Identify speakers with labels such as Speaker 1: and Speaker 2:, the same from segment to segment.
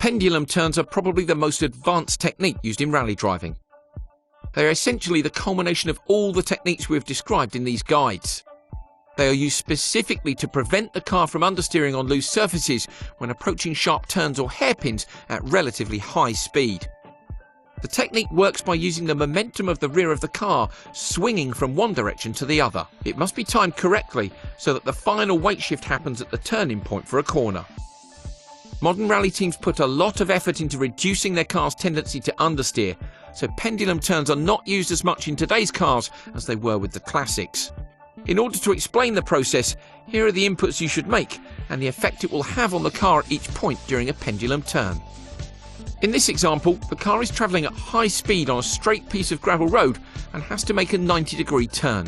Speaker 1: Pendulum turns are probably the most advanced technique used in rally driving. They are essentially the culmination of all the techniques we have described in these guides. They are used specifically to prevent the car from understeering on loose surfaces when approaching sharp turns or hairpins at relatively high speed. The technique works by using the momentum of the rear of the car swinging from one direction to the other. It must be timed correctly so that the final weight shift happens at the turning point for a corner. Modern rally teams put a lot of effort into reducing their car's tendency to understeer, so pendulum turns are not used as much in today's cars as they were with the classics. In order to explain the process, here are the inputs you should make and the effect it will have on the car at each point during a pendulum turn. In this example, the car is travelling at high speed on a straight piece of gravel road and has to make a 90-degree turn.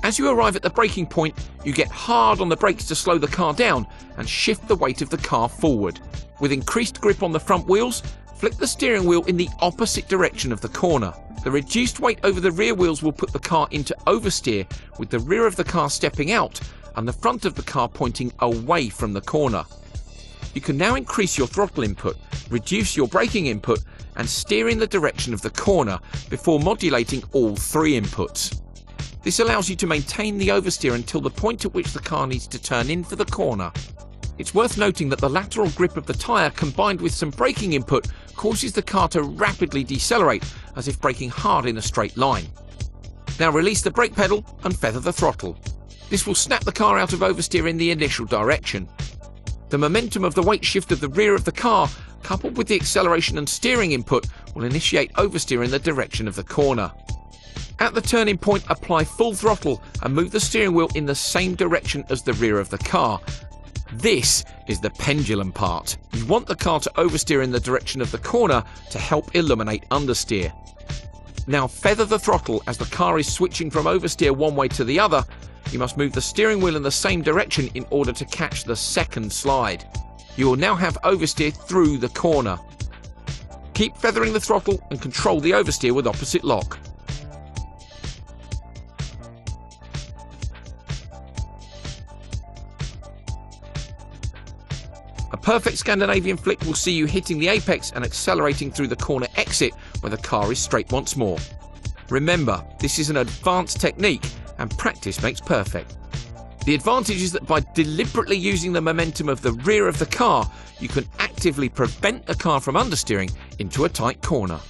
Speaker 1: As you arrive at the braking point, you get hard on the brakes to slow the car down and shift the weight of the car forward. With increased grip on the front wheels, flick the steering wheel in the opposite direction of the corner. The reduced weight over the rear wheels will put the car into oversteer, with the rear of the car stepping out and the front of the car pointing away from the corner. You can now increase your throttle input, reduce your braking input and steer in the direction of the corner before modulating all three inputs. This allows you to maintain the oversteer until the point at which the car needs to turn in for the corner. It's worth noting that the lateral grip of the tyre combined with some braking input causes the car to rapidly decelerate as if braking hard in a straight line. Now release the brake pedal and feather the throttle. This will snap the car out of oversteer in the initial direction. The momentum of the weight shift of the rear of the car, coupled with the acceleration and steering input, will initiate oversteer in the direction of the corner. At the turning point, apply full throttle and move the steering wheel in the same direction as the rear of the car. This is the pendulum part. You want the car to oversteer in the direction of the corner to help eliminate understeer. Now feather the throttle as the car is switching from oversteer one way to the other. You must move the steering wheel in the same direction in order to catch the second slide. You will now have oversteer through the corner. Keep feathering the throttle and control the oversteer with opposite lock. A perfect Scandinavian flick will see you hitting the apex and accelerating through the corner exit where the car is straight once more. Remember, this is an advanced technique and practice makes perfect. The advantage is that by deliberately using the momentum of the rear of the car, you can actively prevent the car from understeering into a tight corner.